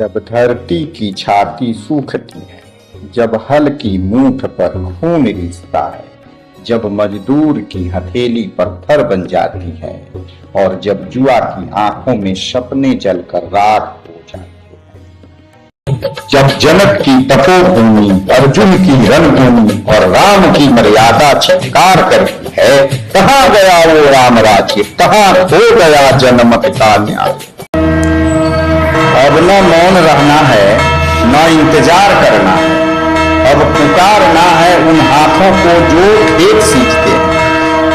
जब धरती की छाती सूखती है, जब हल की मूठ पर खून रिसता है, जब मजदूर की हथेली पत्थर बन जाती है और जब जुआ की आंखों में सपने जलकर राख हो जाते हैं, जब जनक की तपोभूमि, अर्जुन की रणभूमि और राम की मर्यादा छित्कार करती है, कहाँ गया वो राम राज्य, कहाँ खो गया जनमत का न्याय। अब न मौन रहना है, न इंतजार करना है, अब पुकारना है उन हाथों को जो खेत सींचते हैं,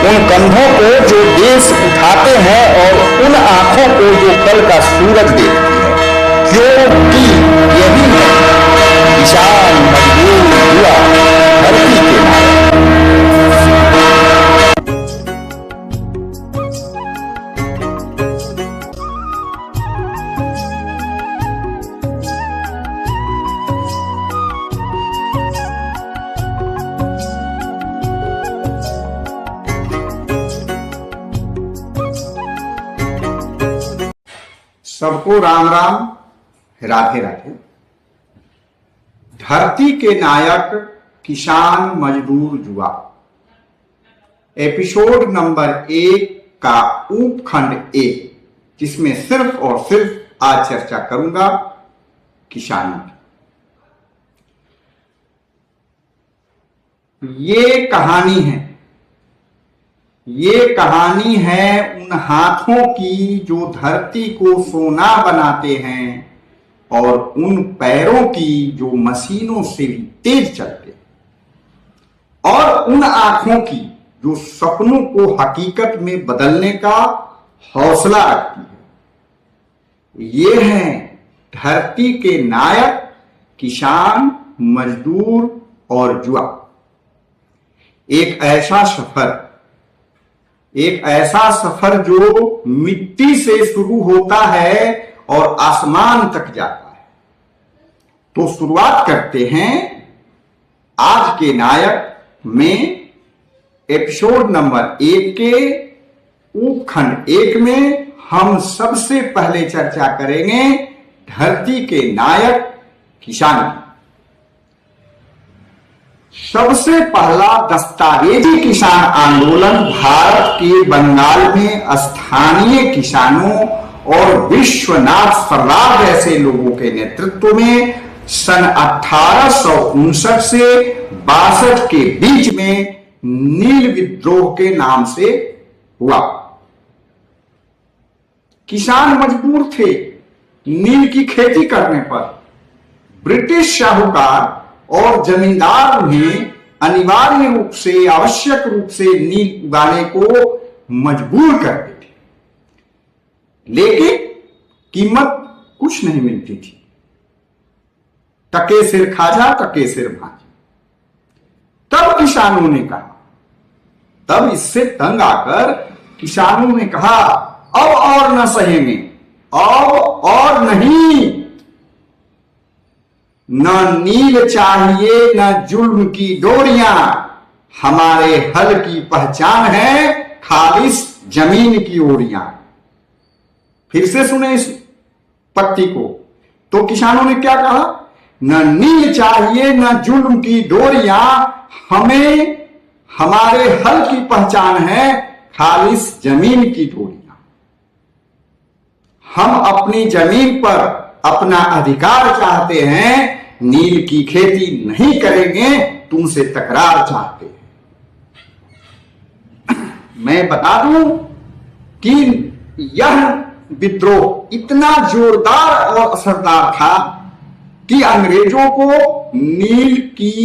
उन कंधों को जो देश उठाते हैं और उन आंखों को जो कल का सूरज देखती है, क्योंकि यही है किसान मजदूर युवा धरती के नायक। सबको राम राम, राधे राधे। धरती के नायक किसान मजदूर युवा एपिसोड नंबर 1 का उपखंड 1, जिसमें सिर्फ और सिर्फ आज चर्चा करूंगा किसानों की। ये कहानी है उन हाथों की जो धरती को सोना बनाते हैं और उन पैरों की जो मशीनों से भी तेज चलते हैं और उन आंखों की जो सपनों को हकीकत में बदलने का हौसला रखती है। ये हैं धरती के नायक किसान मजदूर और युवा। एक ऐसा सफर जो मिट्टी से शुरू होता है और आसमान तक जाता है। तो शुरुआत करते हैं आज के नायक में एपिसोड नंबर 1 के उपखंड 1 में हम सबसे पहले चर्चा करेंगे धरती के नायक किसान की। सबसे पहला दस्तावेजी किसान आंदोलन भारत के बंगाल में स्थानीय किसानों और विश्वनाथ सराफ जैसे लोगों के नेतृत्व में सन 1859 से 62 के बीच में नील विद्रोह के नाम से हुआ। किसान मजबूर थे नील की खेती करने पर। ब्रिटिश साहूकार और जमींदार उन्हें अनिवार्य रूप से, आवश्यक रूप से नील उगाने को मजबूर करते थे, लेकिन कीमत कुछ नहीं मिलती थी। टके सिर खाजा, टके सिर भाजा। तब किसानों ने कहा, तब इससे तंग आकर किसानों ने कहा, अब और न सहेंगे, अब और नहीं, न नील चाहिए न जुल्म की डोरियां, हमारे हल की पहचान है खालिस जमीन की ओरियां। फिर से सुने इस पक्ति को। तो किसानों ने क्या कहा? न नील चाहिए न जुल्म की डोरियां, हमें हमारे हल की पहचान है खालिस जमीन की डोरियां। हम अपनी जमीन पर अपना अधिकार चाहते हैं, नील की खेती नहीं करेंगे, तुमसे तकरार चाहते हैं। मैं बता दूं कि यह विद्रोह इतना जोरदार और असरदार था कि अंग्रेजों को नील की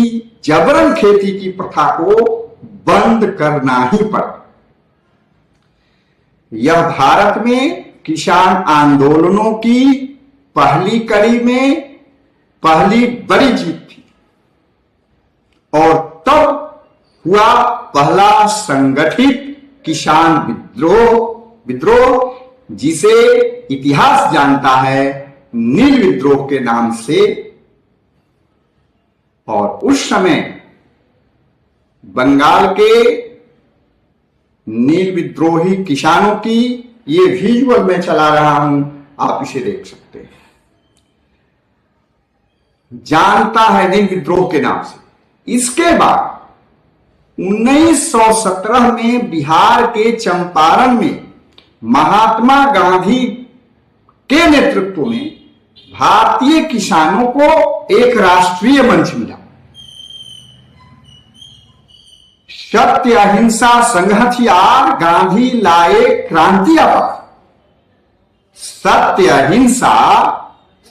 जबरन खेती की प्रथा को बंद करना ही पड़ा। यह भारत में किसान आंदोलनों की पहली कड़ी में पहली बड़ी जीत थी और तब हुआ पहला संगठित किसान विद्रोह जिसे इतिहास जानता है नील विद्रोह के नाम से। और उस समय बंगाल के नील विद्रोही किसानों की ये विजुअल मैं चला रहा हूं, आप इसे देख सकते हैं। जानता है नहीं विद्रोह के नाम से। इसके बाद 1917 में बिहार के चंपारण में महात्मा गांधी के नेतृत्व में भारतीय किसानों को एक राष्ट्रीय मंच मिला। सत्य अहिंसा संग हथियार गांधी लाए क्रांति अपार। सत्य अहिंसा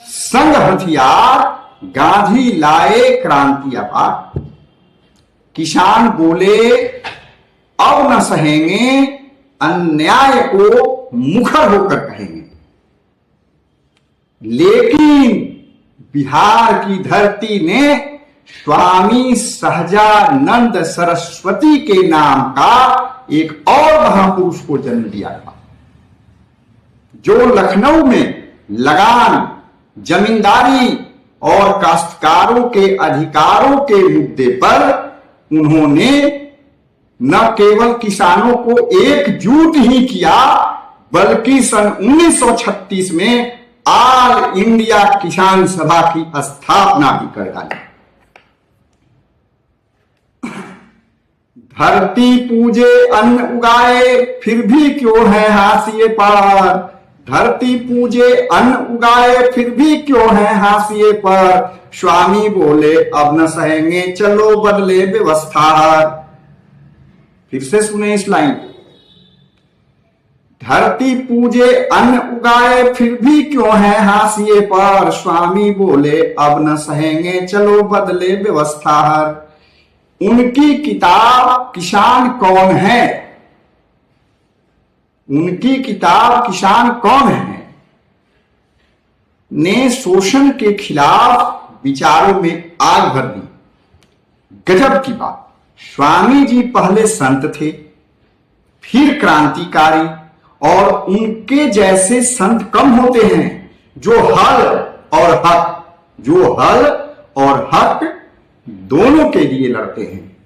संग हथियार गांधी लाए क्रांति अपार। किसान बोले अब न सहेंगे, अन्याय को मुखर होकर कहेंगे। लेकिन बिहार की धरती ने स्वामी सहजानंद सरस्वती के नाम का एक और महापुरुष को जन्म दिया था, जो लखनऊ में लगान, जमींदारी और काश्तकारों के अधिकारों के मुद्दे पर उन्होंने न केवल किसानों को एकजुट ही किया, बल्कि सन 1936 में ऑल इंडिया किसान सभा की स्थापना भी कर डाली। धरती पूजे अन्न उगाए फिर भी क्यों है हाशिए पर। धरती पूजे अन्न उगाए फिर भी क्यों है हाशिए पर। स्वामी बोले अब न सहेंगे, चलो बदले व्यवस्था। फिर से सुने इस लाइन। धरती पूजे अन्न उगाए फिर भी क्यों है हाशिए पर। स्वामी बोले अब न सहेंगे, चलो बदले व्यवस्था। उनकी किताब किसान कौन है, उनकी किताब किसान कौन है ने शोषण के खिलाफ विचारों में आग भर दी। गजब की बात, स्वामी जी पहले संत थे, फिर क्रांतिकारी, और उनके जैसे संत कम होते हैं जो हल और हक दोनों के लिए लड़ते हैं।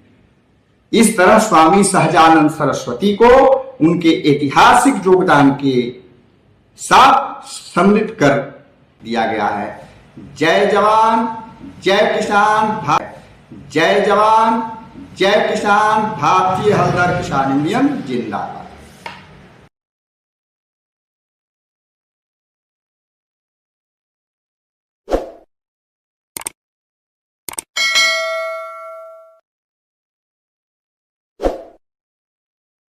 इस तरह स्वामी सहजानंद सरस्वती को उनके ऐतिहासिक योगदान के साथ सम्मिलित कर दिया गया है। जय जवान जय किसान, जय जवान जय किसान, भारतीय हलदर किसान यूनियन जिंदाबाद।